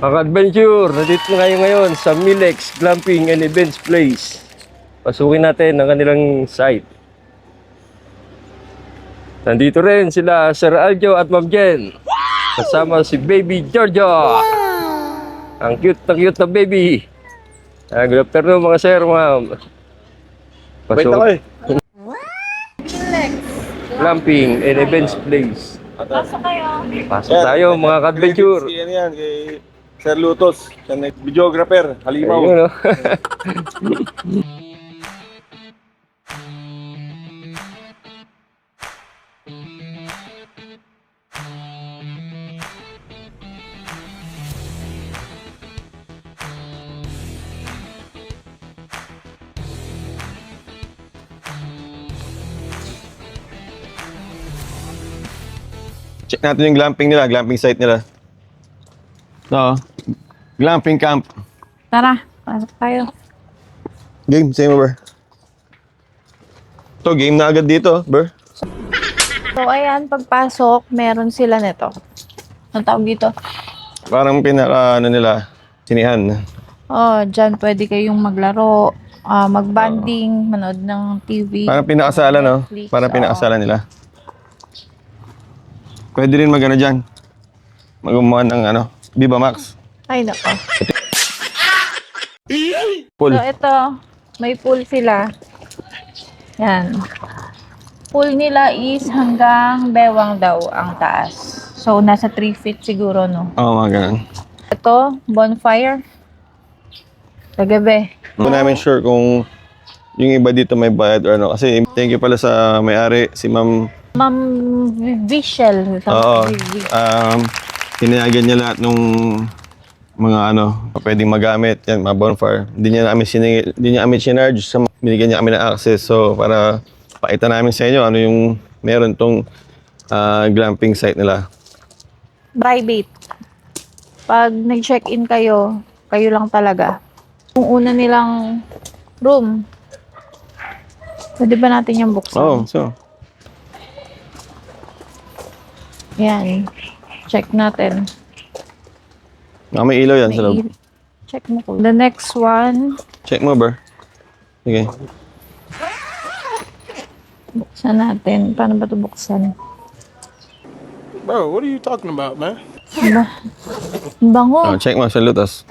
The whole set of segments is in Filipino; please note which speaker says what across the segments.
Speaker 1: Mga adventure, nandito na kayo ngayon sa Milex Glamping and Events Place. Pasukin natin ang kanilang site. Nandito rin sila Sir Aljo at Ma'am Jen. Kasama si Baby Giorgio. Ang cute na baby. Good afternoon mga sir, ma'am.
Speaker 2: Wait ako eh.
Speaker 1: Glamping and Events Place.
Speaker 3: Pasok kayo.
Speaker 1: Pasok tayo mga adventure.
Speaker 2: Kay ano yan, kay Sir Lutos, siya na videographer, halimaw.
Speaker 1: Ayun, no?
Speaker 2: Check natin yung glamping nila, glamping site nila. So, glamping camp.
Speaker 3: Tara, pasok tayo.
Speaker 2: Game, same over. To game na agad dito, Ber.
Speaker 3: So, ayan, pagpasok, meron sila nito. Ang tawag dito?
Speaker 2: Parang pinaka, ano nila, sinihan.
Speaker 3: Oh, dyan pwede kayong maglaro, magbanding, manood ng TV.
Speaker 2: Parang pinakasala, no?
Speaker 3: Netflix,
Speaker 2: Parang
Speaker 3: oo.
Speaker 2: pinakasala nila. Pwede rin mag-ano dyan. Mag-umuha ng ano, Viva Max.
Speaker 3: Ay, nako.
Speaker 2: Pool.
Speaker 3: So, ito, may pool sila. Yan. Pool nila is hanggang bewang daw ang taas. So, nasa 3 feet siguro, no?
Speaker 2: Oo, mga ganun.
Speaker 3: Ito, bonfire. Kagabi.
Speaker 2: Hindi namin sure kung yung iba dito may bayad or ano. Kasi thank you pala sa may-ari, si Ma'am.
Speaker 3: Ma'am Vishel.
Speaker 2: Oo. Hinayagan niya lahat nung mga ano, pwedeng magamit. Yan, mga bonfire. Hindi niya namin sinarge. Binigyan niya kami ng access. So, para pakita namin sa inyo ano yung meron tong glamping site nila.
Speaker 3: Private. Pag nag-check-in kayo, kayo lang talaga. Yung una nilang room, pwede ba natin yung buksan?
Speaker 2: Oh, so.
Speaker 3: Yan. Check natin.
Speaker 2: May ilaw yan sa loob.
Speaker 3: Check mo ko. The next one,
Speaker 2: Check mo, bro. Sige.
Speaker 3: buksan natin. Paano ba ito buksan?
Speaker 4: Bro, what are you talking about, man?
Speaker 3: Ba? Bango.
Speaker 2: Oh, check mo sa lutas.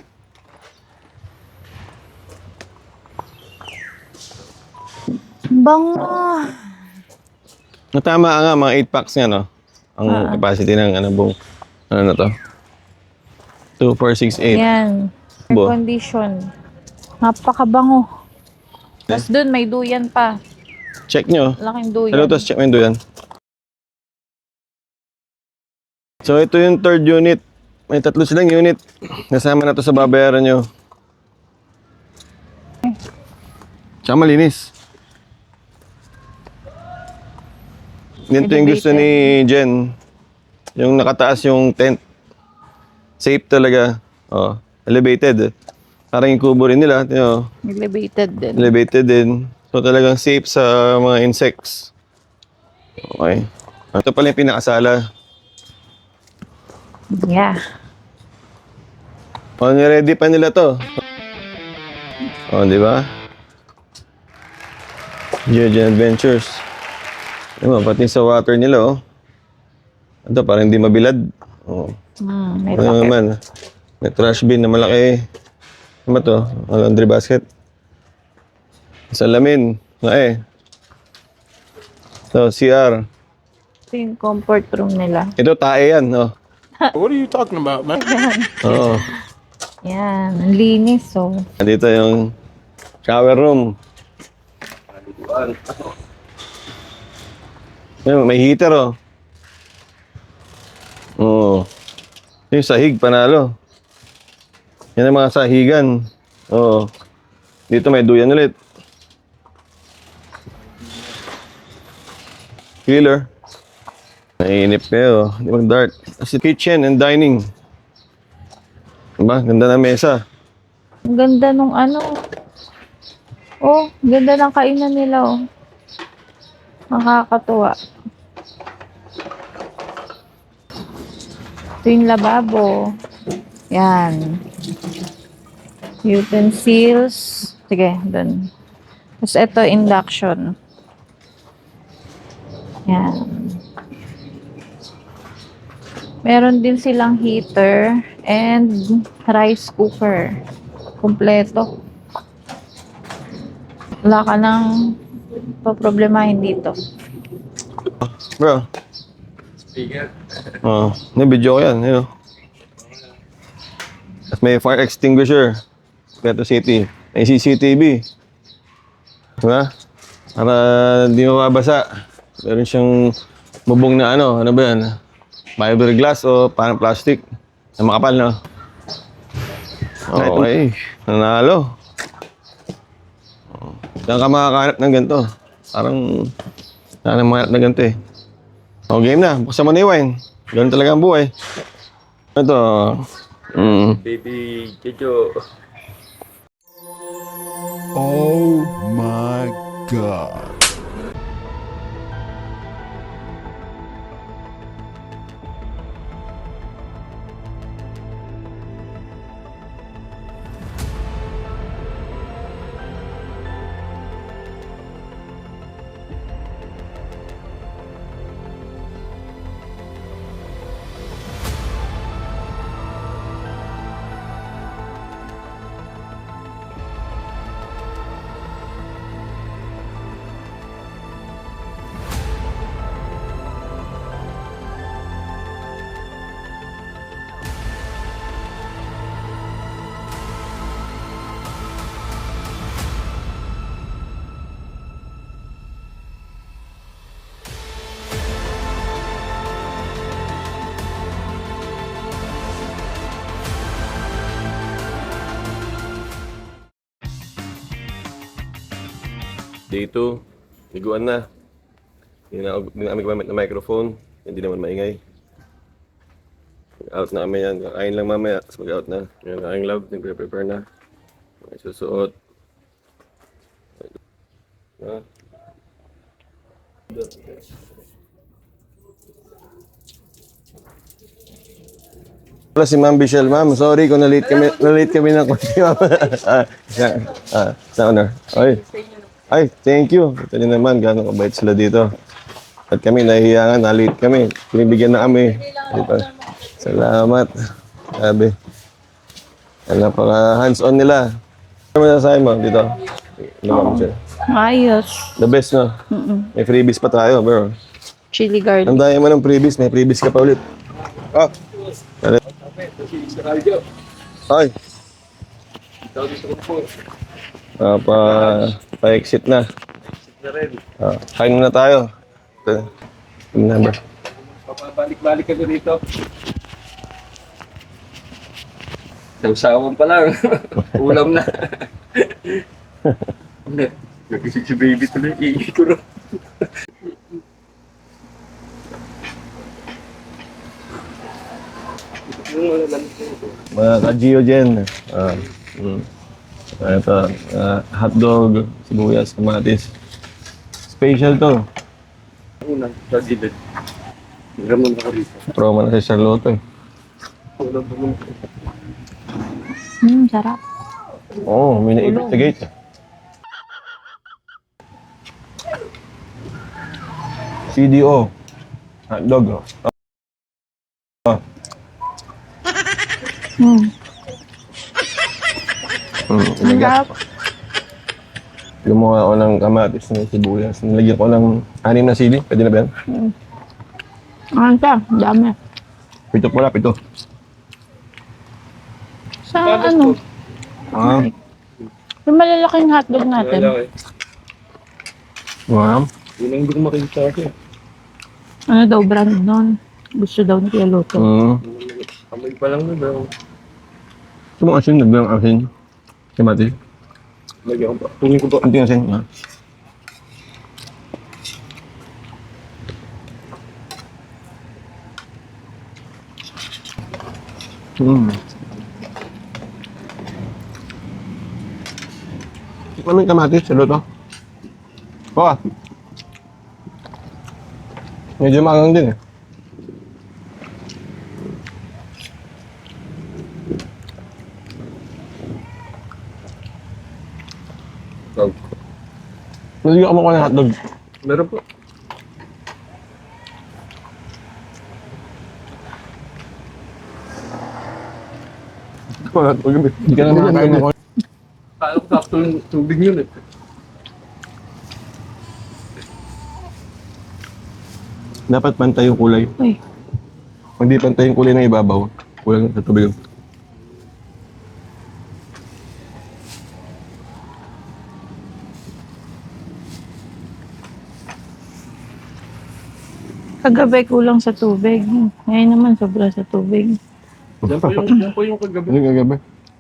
Speaker 3: Bango.
Speaker 2: Natama nga, mga 8 packs nga, no? Ang capacity ng ano buong, ano na to? 2, 4, 6, 8.
Speaker 3: Yan. Air
Speaker 2: Bo.
Speaker 3: condition. Napakabango. Tapos dun, may duyan pa.
Speaker 2: Check nyo.
Speaker 3: Laking
Speaker 2: Sa
Speaker 3: duyan.
Speaker 2: lutas, check mo yung doon. So, ito yung third unit. May 3 silang unit. Nasama na to sa babayaran nyo. Tsaka malinis. Ganito yung gusto ni Jen. Yung nakataas yung tent. Safe talaga. Oh, elevated. Parang yung kubo rin nila. You know,
Speaker 3: Elevated din.
Speaker 2: elevated din. So talagang safe sa mga insects. Okay. Ito pala yung pinakasala.
Speaker 3: Yeah.
Speaker 2: Oh, niready pa nila to. Oh, di ba? Georgian Adventures. Diba, pati sa water nila, oh. Ito, parang hindi mabilad. Oh.
Speaker 3: May
Speaker 2: Ano
Speaker 3: bucket.
Speaker 2: naman, may trash bin na malaki. Ano ba to? Laundry basket. Salamin. So, CR.
Speaker 3: Ito yung comfort room nila.
Speaker 2: Ito, tae yan, oh.
Speaker 4: What are you talking about, man?
Speaker 2: Oo.
Speaker 3: Yan. Ang linis, so.
Speaker 2: Dito yung shower room. Yan, may heater, oh. Oo. Yung sahig, panalo. Yan ang mga sahigan. Oo. Dito may duyan ulit. Cooler. Nainip kayo. Di mag-dart. Kasi kitchen and dining. Diba? Ganda na mesa.
Speaker 3: Ang ganda nung ano. Oh, ganda ng kainan nila, oh. Nakakatuwa. Ito yung lababo. Yan. Utensils. Sige, dun. Tapos ito, induction. Yan. Meron din silang heater and rice cooker. Kompleto. Wala ka nang paproblemahin dito.
Speaker 2: Bro.
Speaker 1: Speaker.
Speaker 2: May video ko yan. Yun, oh. Tapos may fire extinguisher. Quezon City. May CCTV. Diba? Para di mababasa. Meron siyang bubong na ano ba yan? Fiberglass o parang plastic. Na makapal, no? Okay. Nanalo. Saan ka makakahanap ng ganito? Parang saan na makahanap ng ganito eh. O, game na. Buksan mo na yung wine. Ganun talaga ang buhay. Ito.
Speaker 1: Baby Jojo.
Speaker 5: Oh my God.
Speaker 2: Day 2, liguan na. Hindi na kami gamit na microphone. Hindi naman maingay. Out na kami yan. Kakain lang mamaya. Tapos mag-out na. Yan, aking love. Nagre-prepare na. May susuot. Ha? Wala si Ma'am Bichelle, ma'am. Sorry kung na-late kami ng konti, ma'am. Sa honor. Ay, thank you. Ito din naman, gano'ng kabait sila dito. At kami, nahihiyangan, na-late kami. Pinibigyan na kami. Dito. Salamat. Sabi. Napaka hands-on nila. Ano masasabi mo dito? Ano ba, Michelle?
Speaker 3: Ayos.
Speaker 2: The best, no? May freebies pa tayo, bro.
Speaker 3: Chili garlic.
Speaker 2: Ang daya mo ng freebies, may freebies ka pa ulit. Oh! Ay! Pa-exit na. Kain na tayo. Ito. Number.
Speaker 1: Papabalik-balik ka dito. Sausawan pa lang. Ulam na. Nagising si baby tuloy. Iigi ko rin.
Speaker 2: Mga ka-Gio dyan. Ito, hotdog, sibuyas, kamatis. Special to.
Speaker 1: Una, sa gilid. Ramon ako dito.
Speaker 2: Promo na sa Charlotte eh.
Speaker 1: Ulam pa muna.
Speaker 3: Sarap.
Speaker 2: Oo, may na-investigate. CDO. Hotdog.
Speaker 3: Sarap.
Speaker 2: Gumawa ako ng kamatis ng sibuyas. Nilagyan ko ng 6 na sili. Pwede na ba yan?
Speaker 3: Ano siya? Dami.
Speaker 2: Pito pula, pito.
Speaker 3: Sa ano?
Speaker 2: Ah,
Speaker 3: Yung malalaking hotdog natin.
Speaker 2: wow.
Speaker 1: Yun ang hindi ko makita kasi.
Speaker 3: Ano daw brand nun? Gusto daw ni Kuya Loto.
Speaker 1: Amoy pa lang na daw.
Speaker 2: Ito mo asin, nagbilang asin. Kamatis.
Speaker 1: Lagyan ko pa. Tungin ko pa.
Speaker 2: Anting asin. Ah. Ano yung kamatis? Sa luto? Oo. Medyo maangang din eh.
Speaker 1: hotdog.
Speaker 2: Hindi ako makuha ng hotdog.
Speaker 1: Meron po.
Speaker 2: Hindi ka na makakain ako.
Speaker 1: Kaya ko sakto yung tubig yun eh.
Speaker 2: Dapat pantay yung kulay.
Speaker 3: Uy,
Speaker 2: Pag di pantay yung kulay ng ibabaw, kulang sa tubig.
Speaker 3: kagabi kulang sa tubig. Ngayon naman sobra sa tubig.
Speaker 1: Yan po yung kagabi.
Speaker 2: Ano yung gagabi?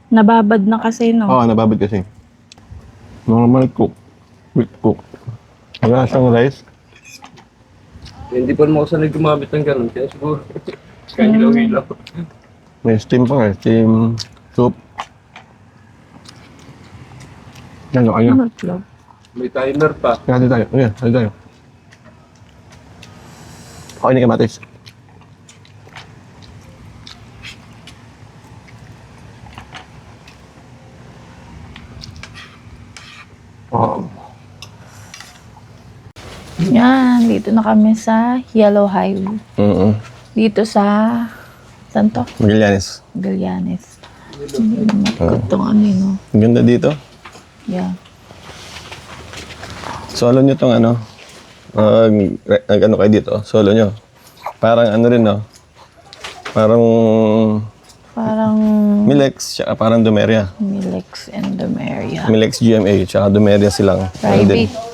Speaker 3: Nababad na kasi, no?
Speaker 2: Oo, nababad kasi. Normal cook. Quick cook. Wala siyang rice.
Speaker 1: Hindi pa naman ako sanay gumamit ng ganun. Kaya siguro, kaya hilaw-hilaw.
Speaker 2: May steam pa nga. Steam soup. Ano kayo?
Speaker 3: Itlog.
Speaker 1: May timer pa.
Speaker 2: Kaya tayo. Ayan, tayo tayo. Okay ni kamatis. Oh.
Speaker 3: Yan, dito na kami sa Yellow Highway. Dito sa, saan to?
Speaker 2: Magallanes.
Speaker 3: Gallanes. Hindi na matikot tong ano yun, no?
Speaker 2: Ang ganda dito.
Speaker 3: Yeah.
Speaker 2: Solo nyo tong ano. Ano kayo dito? Solo nyo. Parang ano rin, no? Parang
Speaker 3: Parang
Speaker 2: Milex, tsaka parang Domeria.
Speaker 3: Milex and Domeria.
Speaker 2: Milex GMA, tsaka Domeria silang. ano din.
Speaker 3: Private.